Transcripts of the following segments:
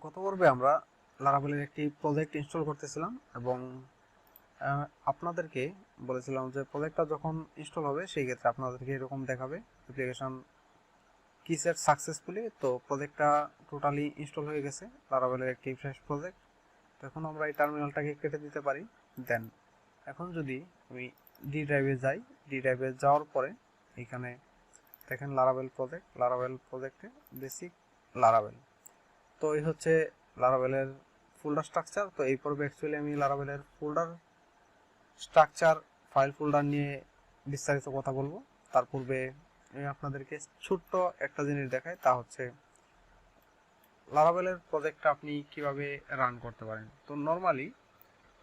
গত পর্বে আমরা লারাভেলের একটি প্রজেক্ট ইনস্টল করতেছিলাম এবং আপনাদেরকে বলেছিলাম যে প্রজেক্টটা যখন ইনস্টল হবে সেই ক্ষেত্রে আপনাদেরকে এরকম দেখাবে অ্যাপ্লিকেশন কি সেট সাকসেসফুলি। তো প্রজেক্টটা টোটালি ইনস্টল হয়ে গেছে, লারাভেলের একটি ফ্রেশ প্রজেক্ট। তো এখন আমরা এই টার্মিনালটাকে কেটে দিতে পারি। দেন এখন যদি আমি ডি ড্রাইভে যাই, ডি ড্রাইভে যাওয়ার পরে এখানে দেখেন লারাভেল প্রজেক্টে বেসিক লারাভেল। তো এই হচ্ছে লারাভেলের ফোল্ডার স্ট্রাকচার। তো এই পর্বে অ্যাকচুয়ালি আমি লারাভেলের ফোল্ডার স্ট্রাকচার, ফাইল ফোল্ডার নিয়ে বিস্তারিত কথা বলবো। তার পূর্বে আমি আপনাদেরকে ছোট্ট একটা জিনিস দেখাই, তা হচ্ছে লারাভেলের প্রজেক্টটা আপনি কিভাবে রান করতে পারেন। তো নর্মালি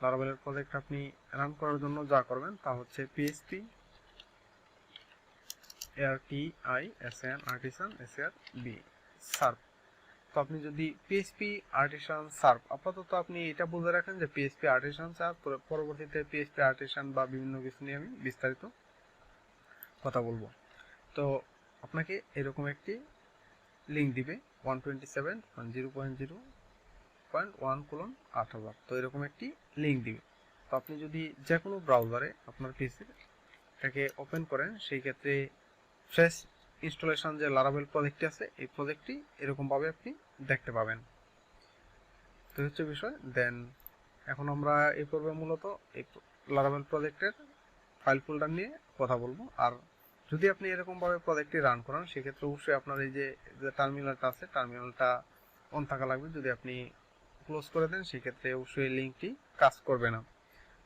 লারাভেলের প্রজেক্ট আপনি রান করার জন্য যা করবেন তা হচ্ছে পিএইচপি artisan সার্ভ। তো আপনি যদি পিএইচপি আর্টিসান সার্ভ, আপাতত আপনি এটা বুঝে রাখেন যে পিএইচপি আর্টিসান সার্ভ, পরবর্তীতে পিএইচপি আর্টিসান বা বিভিন্ন কিছু নিয়ে আমি বিস্তারিত কথা বলবো। তো আপনাকে এরকম একটি লিঙ্ক দিবে 127.0.0.1:8000। তো এরকম একটি লিঙ্ক দিবে। তো আপনি যদি যে কোনো ব্রাউজারে আপনার পিসিটাকে ওপেন করেন, সেই ক্ষেত্রে ফ্রেশ ইনস্টলেশন যে লারাভেল প্রজেক্টটি আছে, এই প্রজেক্টটি এরকমভাবে আপনি দেখতে পাবেন। তো হচ্ছে বিষয়। দেন এখন আমরা এই পর্বে মূলত এই লারাভেল প্রজেক্টের ফাইল ফোল্ডার নিয়ে কথা বলবো। আর যদি আপনি এরকমভাবে প্রজেক্টটি রান করান, সেক্ষেত্রে অবশ্যই আপনার এই যে টার্মিনালটা আছে, টার্মিনালটা অন থাকা লাগবে। যদি আপনি ক্লোজ করে দেন, সেক্ষেত্রে অবশ্যই লিঙ্কটি কাজ করবে না।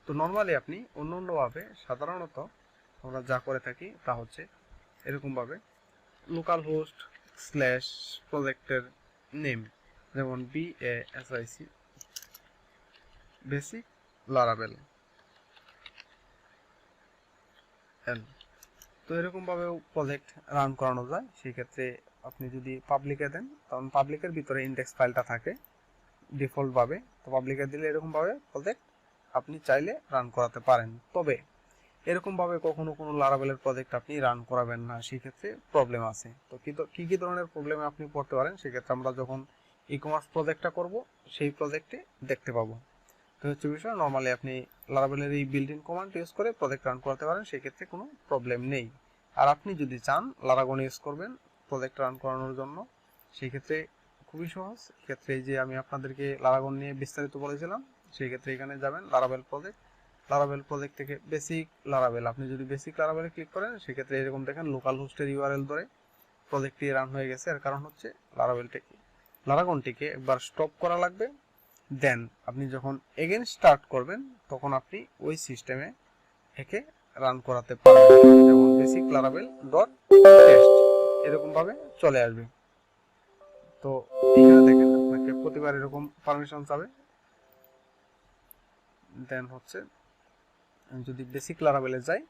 তো নর্মালি আপনি অন্যভাবে সাধারণত আমরা যা করে থাকি তা হচ্ছে এরকমভাবে লোকাল হোস্ট স্ল্যাশ প্রজেক্টের নেম, যেমন BASIC বেসিক লারাভেল এল। তো এরকমভাবেও প্রজেক্ট রান করানো যায়। সেই ক্ষেত্রে আপনি যদি পাবলিকে দেন, তখন পাবলিকের ভিতরে ইন্ডেক্স ফাইলটা থাকে ডিফল্টভাবে। তো পাবলিকে দিলে এরকমভাবে প্রজেক্ট আপনি চাইলে রান করাতে পারেন। তবে এরকমভাবে কখনো কোনো লারাভেলের প্রজেক্ট আপনি রান করাবেন না, সেক্ষেত্রে প্রবলেম আছে। তো কী কী ধরনের প্রবলেমে আপনি পড়তে পারেন, সেক্ষেত্রে আমরা যখন ই কমার্স প্রজেক্টটা করব সেই প্রজেক্টে দেখতে পাবো। তো হচ্ছে বিষয়, নর্মালি আপনি লারাভেলের এই বিল্ট ইন কমান্ড ইউজ করে প্রজেক্ট রান করতে পারেন, সেক্ষেত্রে কোনো প্রবলেম নেই। আর আপনি যদি চান লারাগন ইউজ করবেন প্রজেক্ট রান করানোর জন্য, সেই ক্ষেত্রে খুবই সহজ। ক্ষেত্রে এই যে আমি আপনাদেরকে লারাগন নিয়ে বিস্তারিত বলেছিলাম, সেই ক্ষেত্রে এখানে যাবেন লারাভেল প্রজেক্ট থেকে বেসিক লারাভেল। আপনি যদি বেসিক লারাভেলে ক্লিক করেন, সেক্ষেত্রে এরকম দেখেন লোকাল হোস্টের ইউআরএল ধরে প্রজেক্টটি রান হয়ে গেছে। এর কারণ হচ্ছে লারাগনটিকে একবার স্টপ করা লাগবে। দেন আপনি যখন এগেন স্টার্ট করবেন, তখন আপনি ওই সিস্টেমে একে রান করাতে পারবেন। যেমন বেসিক লারাভেল ডট টেস্ট এরকম ভাবে চলে আসবে। তো এখানে দেখেন আপনাকে প্রতিবার এরকম পারমিশন চাবে। দেন হচ্ছে আমি যদি বেসিক লারাভেলে যাই,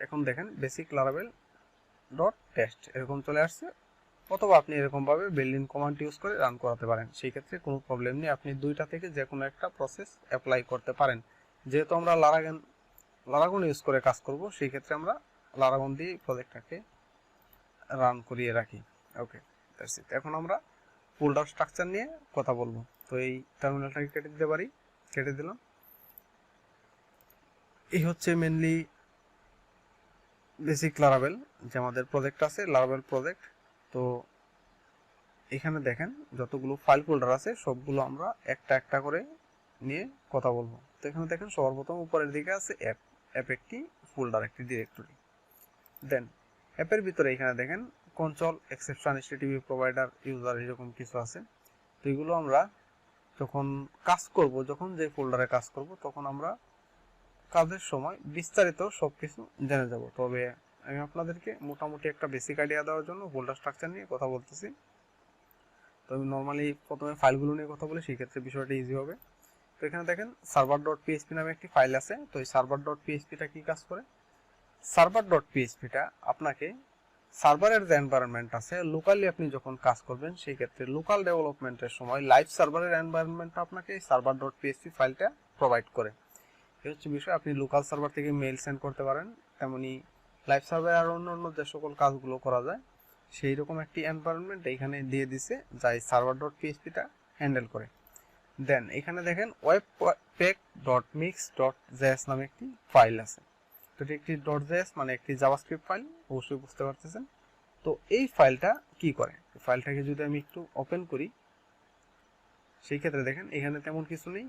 এখন দেখেন বেসিক লারাভেল ডট টেস্ট এরকম চলে আসছে। অথবা আপনি এরকমভাবে বিল্ট ইন কমান্ড ইউজ করে রান করাতে পারেন, সেই ক্ষেত্রে কোনো প্রবলেম নেই। আপনি দুইটা থেকে যে কোনো একটা প্রসেস অ্যাপ্লাই করতে পারেন। যেহেতু আমরা লারাগন ইউজ করে কাজ করব, সেই ক্ষেত্রে আমরা লারাগন দিয়ে প্রজেক্টটাকে রান করিয়ে রাখি। ওকে, দ্যাটস ইট। এখন আমরা ফোল্ডার স্ট্রাকচার নিয়ে কথা বলবো। তো এই টার্মিনালটাকে কেটে দিতে পারি, কেটে দিলাম। এই হচ্ছে মেনলি বেসিক লারাভেল যে আমাদের প্রজেক্ট আছে, লারাভেল প্রজেক্ট। তো এখানে দেখেন যতগুলো ফাইল ফোল্ডার আছে সবগুলো আমরা একটা একটা করে নিয়ে কথা বলবো। তো এখানে দেখেন সর্বপ্রথম উপরের দিকে আছে অ্যাপ একটি ফোল্ডার, একটি ডিরেক্টরি। দেন অ্যাপের ভিতরে এখানে দেখেন console, exception, HTTP provider, user, এরকম কিছু আছে। তো এগুলো আমরা যখন কাজ করব, যখন যে ফোল্ডারে কাজ করব, তখন আমরা কাজের সময় বিস্তারিত সবকিছু জেনে যাব। তবে আমি আপনাদেরকে মোটামুটি একটা বেসিক আইডিয়া দেওয়ার জন্য ফোল্ডার স্ট্রাকচার নিয়ে কথা বলতেছি। তো আমি নর্মালি প্রথমে ফাইলগুলো নিয়ে কথা বলি, সেই ক্ষেত্রে বিষয়টা ইজি হবে। তো এখানে দেখেন সার্ভার ডট পিএইচপি নামে একটি ফাইল আছে। তো এই সার্ভার ডট পিএইচপিটা কি কাজ করে? সার্ভার ডট পিএইচপিটা আপনাকে সার্ভারের যে এনভায়রনমেন্ট আছে, লোকালি আপনি যখন কাজ করবেন, সেই ক্ষেত্রে লোকাল ডেভেলপমেন্টের সময় লাইভ সার্ভারের এনভায়রনমেন্টটা আপনাকে এই সার্ভার ডট পিএইচপি ফাইলটা প্রোভাইড করে। এই হচ্ছে বিষয়। আপনি লোকাল সার্ভার থেকে মেইল সেন্ড করতে পারেন, তেমনি লাইভ সার্ভারে আর অন্য যে সকল কাজগুলো করা যায় সেই রকম একটি এনভায়রনমেন্ট এখানে দিয়ে দিছে, যা এই সার্ভার ডট পিএইচপিটা হ্যান্ডেল করে। দেন এখানে দেখেন webpack.mix.js নামে একটি ফাইল আছে। তো এটি একটি .js মানে একটি জাভাস্ক্রিপ্ট ফাইল, অবশ্যই বুঝতে পারতেছেন। তো এই ফাইলটা কি করে, ফাইলটাকে যদি আমি একটু ওপেন করি, সেই ক্ষেত্রে দেখেন এখানে তেমন কিছু নেই।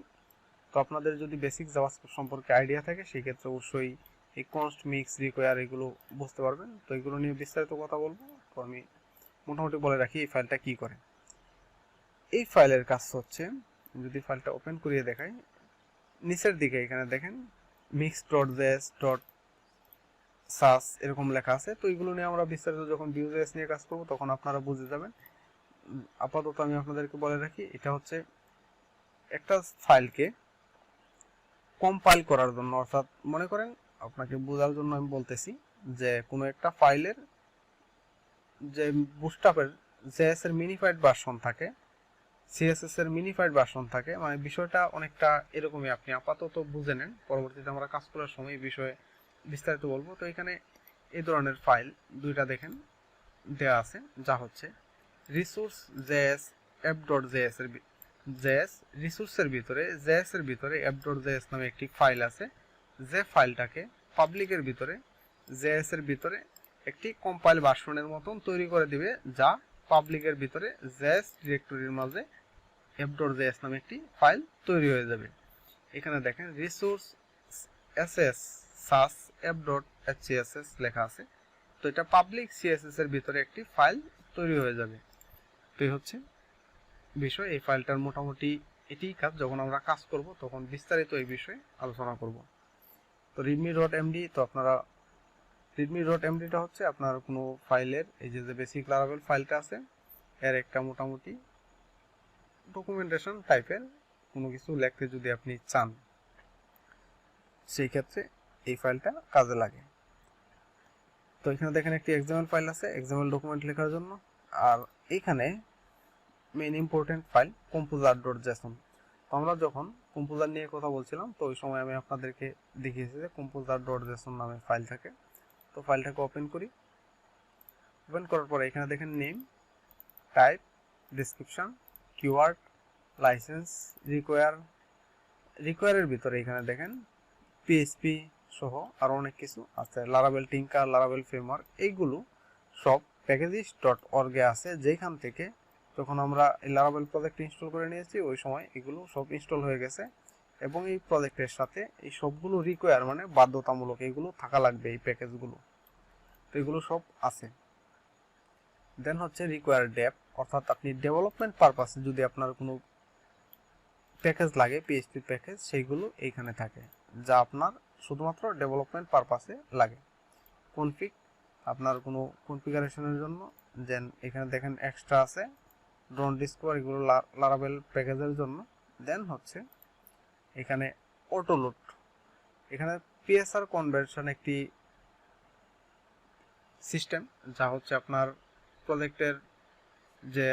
তো আপনাদের যদি বেসিক জাভাস্ক্রিপ্ট সম্পর্কে আইডিয়া থাকে সেই ক্ষেত্রে অবশ্যই এই কনস্ট, মিক্স, রিকোয়ার এগুলো বুঝতে পারবেন। তো এগুলো নিয়ে বিস্তারিত কথা বলবো। তো আমি মোটামুটি বলে রাখি এই ফাইলটা কি করে। এই ফাইলের কাজ হচ্ছে, যদি ফাইলটা ওপেন করিয়ে দেখাই, নিচের দিকে এখানে দেখেন mix.js.sas এরকম লেখা আছে। তো এগুলো নিয়ে আমরা বিস্তারিত যখন Vue.js নিয়ে কাজ করব তখন আপনারা বুঝে যাবেন। আপাতত আমি আপনাদেরকে বলে রাখি, এটা হচ্ছে একটা ফাইলকে কম্পাইল করার জন্য, অর্থাৎ মনে করেন আপনাকে বোঝার জন্য আমি বলতেছি যে কোনো একটা ফাইলের যে বুটস্ট্র্যাপের জেএস এর মিনিফাইড ভার্সন থাকে, সিএসএস এর মিনিফাইড ভার্সন থাকে, মানে বিষয়টা অনেকটা এরকমই। আপনি আপাতত বুঝে নেন, পরবর্তীতে আমরা কাজ করার সময় এই বিষয়ে বিস্তারিত বলবো। তো এখানে এই ধরনের ফাইল দুইটা দেখেন দেওয়া আছে, যা হচ্ছে রিসোর্স জেএস app.js এর জেএস রিসোর্সের ভিতরে জেএস এর ভিতরে app.js নামে একটি ফাইল আছে, যে ফাইলটাকে পাবলিকের ভিতরে জেএস এর ভিতরে একটি কম্পাইল ভার্সনের মতন তৈরি করে দিবে, যা পাবলিকের ভিতরে জেএস ডিরেক্টরির মাঝে app.js নামে একটি ফাইল তৈরি হয়ে যাবে। এখানে দেখেন রিসোর্স ss sas app.hcss লেখা আছে। তো এটা পাবলিক সিএসএস এর ভিতরে একটি ফাইল তৈরি হয়ে যাবে। তো এই হচ্ছে বিষয়, এই ফাইলটার মোটামুটি এটিই কাজ। যখন আমরা কাজ করব তখন বিস্তারিত এই বিষয়ে আলোচনা করব। তো readme.md, তো আপনারা readme.md-টা হচ্ছে আপনার কোনো ফাইলের এই যে বেসিক লারাভেল ফাইলটা আছে, এর একটা মোটামুটি ডকুমেন্টেশন টাইপের কোনো কিছু লিখতে যদি আপনি চান, সেই ক্ষেত্রে এই ফাইলটা কাজে লাগে। তো এখানে দেখেন একটি XML ফাইল আছে XML ডকুমেন্ট লেখার জন্য, আর এখানে মেইন ইম্পর্টেন্ট ফাইল composer.json। তো আমরা যখন কম্পোজার নিয়ে কথা বলছিলাম, তো ওই সময় আমি আপনাদেরকে দেখিয়েছি যে composer.json নামে ফাইল থাকে। তো ফাইলটাকে ওপেন করি। ওপেন করার পরে এখানে দেখেন name, type, description, keyword, license, রিকোয়ারের ভিতরে এখানে দেখেন পিএইচপি সহ আরও অনেক কিছু আছে, লারাভেল টিঙ্কার, লারাভেল ফ্রেমওয়ার্ক, এইগুলো সব packages.org এ আছে, যেখান থেকে যখন আমরা এই লারাভেল প্রজেক্ট ইনস্টল করে নিয়েছি ওই সময় এগুলো সব ইনস্টল হয়ে গেছে, এবং এই প্রজেক্টের সাথে এই সবগুলো রিকোয়ার মানে বাধ্যতামূলক এগুলো থাকা লাগবে এই প্যাকেজগুলো। তো এগুলো সব আছে। দেন হচ্ছে রিকোয়ার ডেপ, অর্থাৎ আপনি ডেভেলপমেন্ট পারপাসে যদি আপনার কোনো প্যাকেজ লাগে, পিএইচপি প্যাকেজ, সেইগুলো এইখানে থাকে, যা আপনার শুধুমাত্র ডেভেলপমেন্ট পারপাসে লাগে। কনফিগ, আপনার কোনো কনফিগারেশনের জন্য। দেন এখানে দেখেন এক্সট্রা আছে, ড্রোন ডিসকভার, এগুলো লারাভেল প্যাকেজের জন্য। দেন হচ্ছে এখানে অটোলোড, এখানে পিএসআর কনভার্সন একটি সিস্টেম, যা হচ্ছে আপনার প্রজেক্টের যে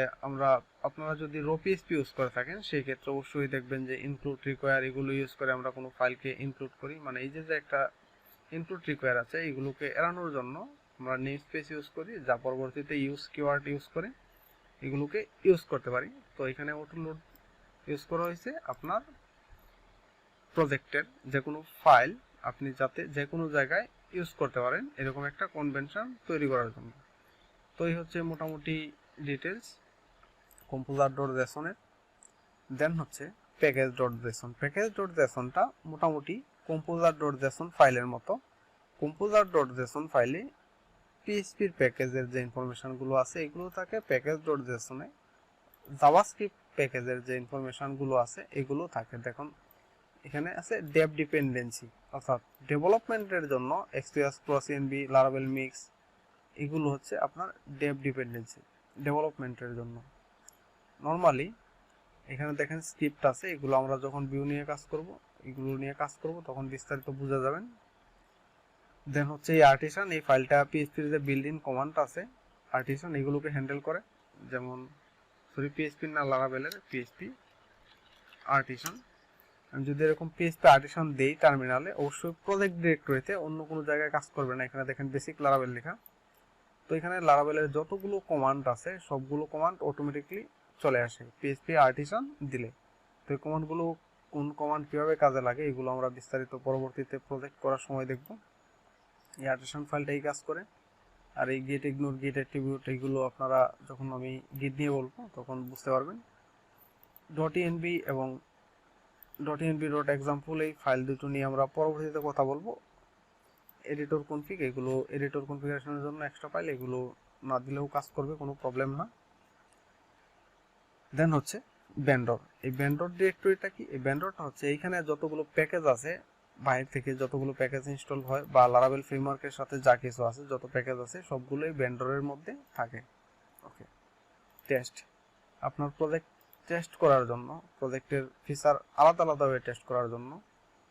আপনারা যদি র পিএইচপি ইউজ করে থাকেন সেই ক্ষেত্রে অবশ্যই দেখবেন যে ইনক্লুড, রিকোয়ার এগুলো ইউজ করে আমরা কোনো ফাইলকে ইনক্লুড করি, মানে এই যে একটা ইনক্লুড রিকোয়ার আছে এগুলোকে এড়ানোর জন্য আমরা নেম স্পেস ইউজ করি, যা পরবর্তীতে ইউজ কিওয়ার্ড ইউজ করে এগুলোকে ইউজ করতে পারি। তো এখানে অটোলোড ইউজ করা হয়েছে আপনার প্রজেক্টের যে কোনো ফাইল আপনি যাতে যে কোনো জায়গায় ইউজ করতে পারেন এরকম একটা কনভেনশন তৈরি করার জন্য। তো এই হচ্ছে মোটামুটি ডিটেলস composer.json এর। দেন হচ্ছে package.json। package.json-টা মোটামুটি composer.json ফাইলের মতো। composer.json ফাইলে পিএইচপির প্যাকেজের যে ইনফরমেশনগুলো আছে এগুলো থাকে package.json-এ। জাভাস্ক্রিপ্ট প্যাকেজের যে ইনফরমেশনগুলো আছে এগুলো থাকে। দেখুন এখানে আছে ডেভ ডিপেন্ডেন্সি, অর্থাৎ ডেভেলপমেন্টের জন্য XPS pro, CNB, Laravel mix, এগুলো হচ্ছে আপনার ডেভ ডিপেন্ডেন্সি ডেভেলপমেন্টের জন্য। নর্মালি এখানে দেখেন স্ক্রিপ্ট আছে, এগুলো আমরা যখন এগুলো নিয়ে কাজ করব তখন বিস্তারিত বুঝে যাবেন। দেন হচ্ছে এই আর্টিসান, এই ফাইলটা পিএইচপির যে বিল্ড ইন কমান্ড আছে আর্টিসান এগুলোকে হ্যান্ডেল করে, যেমন পিএইচপি না লারাভেলের পিএইচপি আর্টিসান। আমি যদি এরকম পিএইচপি আর্টিসান দেই টার্মিনালে, অবশ্যই প্রজেক্ট ডিরেক্টরিতে অন্য কোনো জায়গায় কাজ করবে না। এখানে দেখেন বেসিক লারাভেল লেখা। তো এখানে লারাভেলের যতগুলো কমান্ড আছে সবগুলো কমান্ড অটোমেটিকলি চলে আসে পিএইচপি আর্টিসান দিলে। তো এই কমান্ডগুলো কোন কমান্ড কীভাবে কাজে লাগে এগুলো আমরা বিস্তারিত পরবর্তীতে প্রজেক্ট করার সময় দেখব। এই আর্টিসান ফাইলটা এই কাজ করে। আর এই গেট ইগনোর, গেট অ্যাট্রিবিউট এগুলো আপনারা যখন আমি গেট নিয়ে বলবো তখন বুঝতে পারবেন। .env এবং .env.example এই ফাইল দুটো নিয়ে আমরা পরবর্তীতে কথা বলবো। এডিটর কনফিগ, এগুলো এডিটর কনফিগারেশনের জন্য এক্সট্রা ফাইল, এগুলো না দিলেও কাজ করবে, কোনো প্রবলেম না। দেন হচ্ছে ভেন্ডর। এই ভেন্ডর ডিরেক্টরিটা কি? এই ভেন্ডরটা হচ্ছে এইখানে যতগুলো প্যাকেজ আছে, বাইরে থেকে যতগুলো প্যাকেজ ইনস্টল হয় বা লারাভেল ফ্রেমওয়ার্কের সাথে যা কিছু আছে, যত প্যাকেজ আছে সবগুলোই ভেন্ডরের মধ্যে থাকে। ওকে, টেস্ট আপনার প্রজেক্ট টেস্ট করার জন্য, প্রজেক্টের ফিচার আলাদা আলাদাভাবে টেস্ট করার জন্য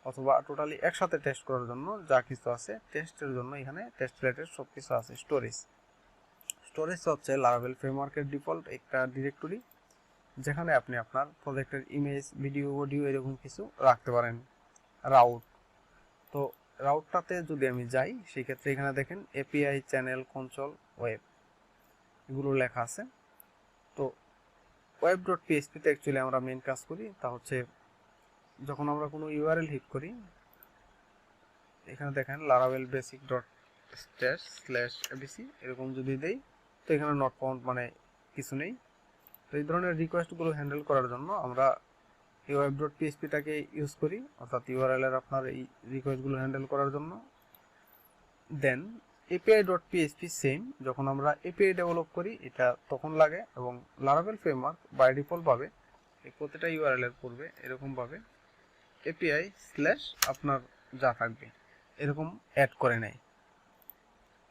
অথবা টোটালি একসাথে টেস্ট করার জন্য যা কিছু আছে টেস্টের জন্য এখানে টেস্ট রিলেটেড সব কিছু আছে। স্টোরেজ হচ্ছে লারাভেল ফ্রেমওয়ার্কের ডিফল্ট একটা ডিরেক্টরি যেখানে আপনি আপনার প্রজেক্টের ইমেজ, ভিডিও, অডিও এরকম কিছু রাখতে পারেন। রাউট, তো রাউটটাতে যদি আমি যাই সেক্ষেত্রে এখানে দেখেন এপিআই, চ্যানেল, কনসোল, ওয়েব এগুলো লেখা আছে। তো web.php-তে অ্যাকচুয়ালি আমরা মেন কাজ করি, তা হচ্ছে যখন আমরা কোনো ইউআরএল হিট করি, এখানে দেখেন laravel basic.stash/abc এরকম যদি দেই তো এখানে নট ফাউন্ড মানে কিছু নেই। তো এই ধরনের রিকোয়েস্টগুলো হ্যান্ডেল করার জন্য আমরা এই web.php-টাকে ইউজ করি, অর্থাৎ ইউআরএল এর আপনার এই রিকোয়েস্টগুলো হ্যান্ডেল করার জন্য। দেন api.php সেম, যখন আমরা এপিআই ডেভেলপ করি এটা তখন লাগে, এবং লারাভেল ফ্রেমওয়ার্ক বাই ডিফল্ট ভাবে এই প্রতিটা ইউআরএল এর পূর্বে এরকম ভাবে এপিআই স্ল্যাশ আপনার যা থাকবে এরকম অ্যাড করে নেয়।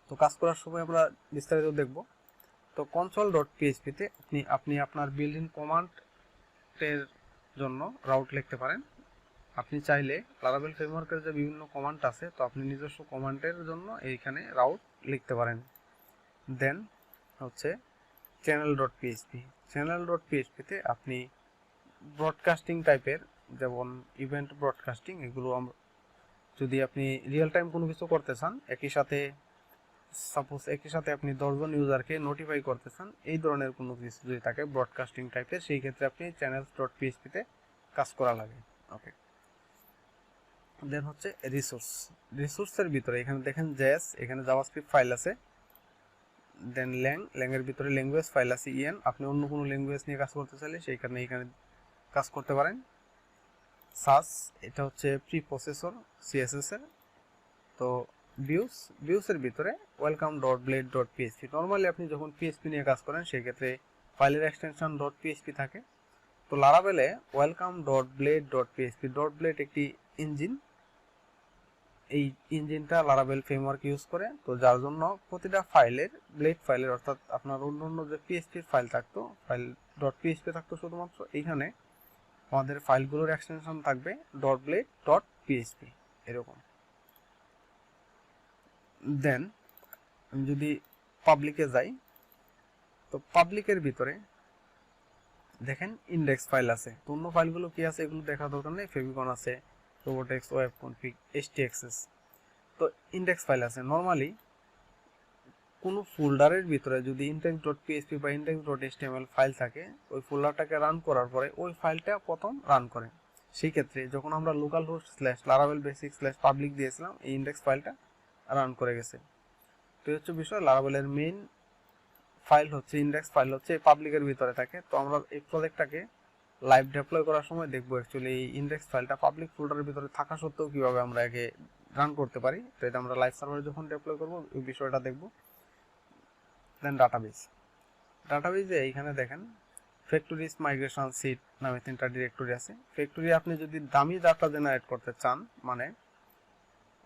তো কাজ করার সময় আমরা বিস্তারিত দেখব। তো console.php-তে আপনি আপনার বিল্ড-ইন কমান্ডের জন্য রাউট লিখতে পারেন। আপনি চাইলে লারাভেল ফ্রেমওয়ার্কের যে বিভিন্ন কমান্ড আছে, তো আপনি নিজস্ব কমান্ডের জন্য এইখানে রাউট লিখতে পারেন। দেন হচ্ছে channel.php-তে আপনি ব্রডকাস্টিং টাইপের, যেমন ইভেন্ট ব্রডকাস্টিং, এগুলো যদি আপনি রিয়েল টাইম কোনো কিছু করতে চান, একই সাথে আপনি 10 জন ইউজারকে নোটিফাই করতে চান, এই ধরনের কোনো কিছু যদি থাকে ব্রডকাস্টিং টাইপের, সেই ক্ষেত্রে আপনি channels.php-তে কাজ করা লাগে। ওকে, দেন হচ্ছে রিসোর্সের ভিতরে এখানে দেখেন জেএস, এখানে জাভাস্ক্রিপ্ট ফাইল আছে। দেন ল্যাংয়ের ভিতরে ল্যাঙ্গুয়েজ ফাইল আছে ইএন, আপনি অন্য কোনো ল্যাঙ্গুয়েজ নিয়ে কাজ করতে চাইলে সেই কারণে এখানে কাজ করতে পারেন। সাস, এটা হচ্ছে প্রি প্রসেসর সিএসএস এর। তো ভিউসের ভিতরে welcome.blade.php, নর্মালি আপনি যখন পিএইচপি নিয়ে কাজ করেন সেই ক্ষেত্রে ফাইলের এক্সটেনশন .php থাকে। তো লারাভেলে welcome.blade.php, .blade একটি ইঞ্জিন, এই ইঞ্জিনটা লারাভেল ফ্রেমওয়ার্ক ইউজ করে। তো যার জন্য প্রতিটা ফাইলের, ব্লেড ফাইলের অর্থাৎ আপনার অন্য যে পিএইচপির ফাইল থাকতো, ফাইল .php থাকতো শুধুমাত্র, এইখানে আমাদের ফাইলগুলোর এক্সটেনশন থাকবে .blade.php এরকম। দেন আমি যদি পাবলিকে যাই, তো পাবলিকের ভিতরে দেখেন ইন্ডেক্স ফাইল আছে। তো অন্য ফাইলগুলো কি আছে এগুলো দেখা দরকার নেই, ফেভিকন আছে, robotex, ওয়েব কনফিগ, htxs। তো ইন্ডেক্স ফাইল আছে। নর্মালি কোনো ফোল্ডারের ভিতরে যদি index.php বা index.html ফাইল থাকে, ওই ফোল্ডারটাকে রান করার পরে ওই ফাইলটা প্রথম রান করে। সেই ক্ষেত্রে যখন আমরা লোকাল হোস্ট /laravel basic/public দিয়েছিলাম, এই ইন্ডেক্স ফাইলটা রান করে গেছে। তো হচ্ছে বিষয়, লারাভেলের মেইন ফাইল হচ্ছে ইন্ডেক্স ফাইল হচ্ছে পাবলিকের ভিতরে থাকে। তো আমরা এই প্রজেক্টটাকে লাইভ ডেপ্লয় করার সময় দেখবো অ্যাকচুয়ালি এই ইন্ডেক্স ফাইলটা পাবলিক ফোল্ডারের ভিতরে থাকা সত্ত্বেও কিভাবে আমরা একে রান করতে পারি। তো এটা আমরা লাইভ সার্ভারে যখন ডেপ্লয় করবো এই বিষয়টা দেখবো। দেন ডাটাবেজে এইখানে দেখেন ফ্যাক্টরিজ, মাইগ্রেশন, সিট নামে 3টা ডিরেক্টরি আছে। ফ্যাক্টরি আপনি যদি দামি ডাটা জেনারেট করতে চান, মানে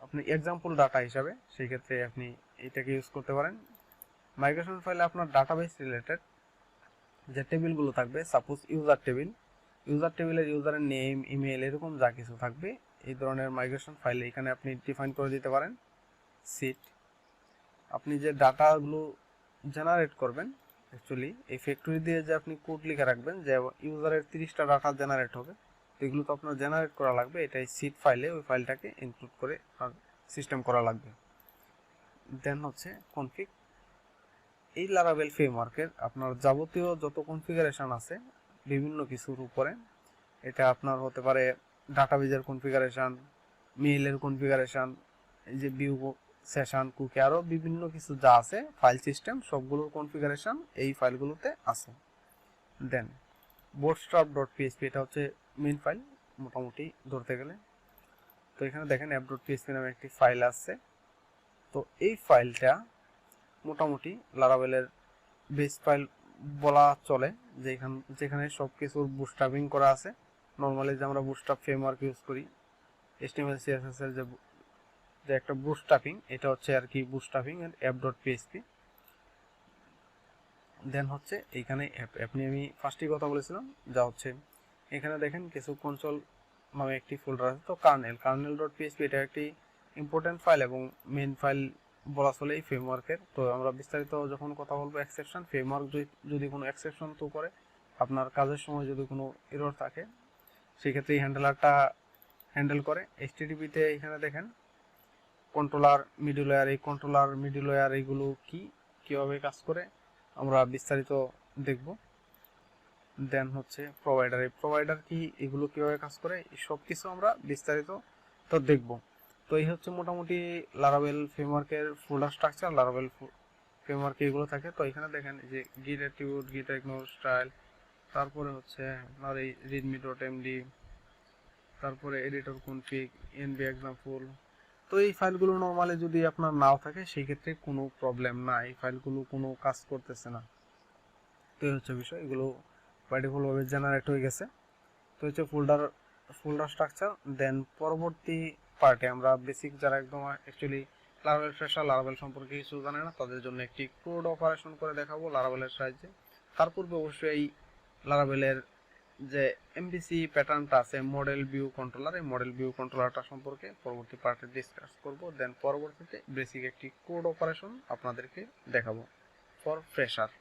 আপনি এক্সাম্পল ডাটা হিসাবে, সেই ক্ষেত্রে আপনি এটাকে ইউজ করতে পারেন। মাইগ্রেশন ফাইলে আপনার ডাটাবেস রিলেটেড যে টেবিলগুলো থাকবে, সাপোজ ইউজার টেবিলের ইউজারের নেম, ইমেল এরকম যা কিছু থাকবে, এই ধরনের মাইগ্রেশন ফাইলে এখানে আপনি ডিফাইন করে দিতে পারেন। সিট, আপনি যে ডাটাগুলো জেনারেট করবেন, অ্যাকচুয়ালি এই ফ্যাক্টরি দিয়ে যে আপনি কোড লিখে রাখবেন যে ইউজারের 30টা ডাটা জেনারেট হবে, তো এগুলো তো আপনার জেনারেট করা লাগবে, এটাই সিট ফাইলে ওই ফাইলটাকে ইনক্লুড করে সিস্টেম করা লাগবে। দেন হচ্ছে কনফিগ, এই লারাভেল ফ্রেমওয়ার্কের আপনার যাবতীয় যত কনফিগারেশন আছে বিভিন্ন কিছুর উপরে, এটা আপনার হতে পারে ডাটাবেজের কনফিগারেশন, মেইলের কনফিগারেশন, এই যে ভিউ সেশন, কুকি, আরও বিভিন্ন কিছু যা আছে ফাইল সিস্টেম সবগুলোর কনফিগারেশন এই ফাইলগুলোতে আছে। দেন bootstrap.php এটা হচ্ছে মেইন ফাইল মোটামুটি ধরতে গেলে। তো এখানে দেখেন app.php নামে একটি ফাইল আছে। তো এই ফাইলটা মোটামুটি লারাভেলের বেস ফাইল বলা চলে, যেখানে সব কিছুর বুটস্ট্র্যাপিং করা আছে। নর্মালি যে আমরা বুটস্ট্র্যাপ ফ্রেমওয়ার্ক ইউজ করি HTML CSS এর যে একটা বুটস্ট্র্যাপিং, এটা হচ্ছে আর কি বুটস্ট্র্যাপিং এন্ড app.php। দেন হচ্ছে এইখানে অ্যাপ নিয়ে আমি ফার্স্টেই কথা বলেছিলাম, যা হচ্ছে এখানে দেখেন কিছু কনসোল নামে একটি ফোল্ডার আছে। তো kernel.php এটা একটি ইম্পর্টেন্ট ফাইল এবং মেইন ফাইল বলা চলে এই ফ্রেমওয়ার্কের। তো আমরা বিস্তারিত যখন কথা বলবো এক্সেপশন, ফ্রেমওয়ার্ক যদি কোনো এক্সেপশন তো করে, আপনার কাজের সময় যদি কোনো এরর থাকে সেক্ষেত্রে এই হ্যান্ডেলারটা হ্যান্ডেল করে। HTTP-তে এখানে দেখেন কন্ট্রোলার, মিডলওয়্যার, এই কন্ট্রোলার মিডলওয়্যার এইগুলো কীভাবে কাজ করে আমরা বিস্তারিত দেখব। দেন হচ্ছে প্রোভাইডার কি, এগুলো কীভাবে কাজ করে, সব কিছু আমরা বিস্তারিত তো দেখব। তো এই হচ্ছে মোটামুটি লারাভেল ফ্রেমওয়ার্কের ফোল্ডার স্ট্রাকচার। লারাভেল ফ্রেমওয়ার্কে এগুলো থাকে। তো এখানে দেখেন যে গিট অ্যাট্রিবিউট, গিট ইগনোর স্টাইল, তারপরে হচ্ছে আপনার এই readme.md, তারপরে এডিটর কনফিগ, এনভি এক্সাম্পল। তো এই ফাইলগুলো নর্মালি যদি আপনার নাও থাকে সেই ক্ষেত্রে কোনো প্রবলেম না, এই ফাইলগুলো কোনো কাজ করতেছে না। তো এই হচ্ছে বিষয়, এগুলো বাই ডিফল্টভাবে জেনারেট হয়ে গেছে। তো হচ্ছে ফোল্ডার স্ট্রাকচার। দেন পরবর্তী পার্টে আমরা বেসিক যারা একদম অ্যাকচুয়ালি লারাভেল ফ্রেশার, লারাভেল সম্পর্কে কিছু জানে না, তাদের জন্য একটি কোড অপারেশন করে দেখাবো লারাভেলের সাহায্যে। তার পূর্বে অবশ্যই এই লারাভেলের যে এমভিসি প্যাটার্নটা আছে মডেল ভিউ কন্ট্রোলার, এই মডেল ভিউ কন্ট্রোলারটা সম্পর্কে পরবর্তী পার্টে ডিসকাস করব। দেন পরবর্তীতে বেসিক একটি কোড অপারেশন আপনাদেরকে দেখাবো ফর ফ্রেশার।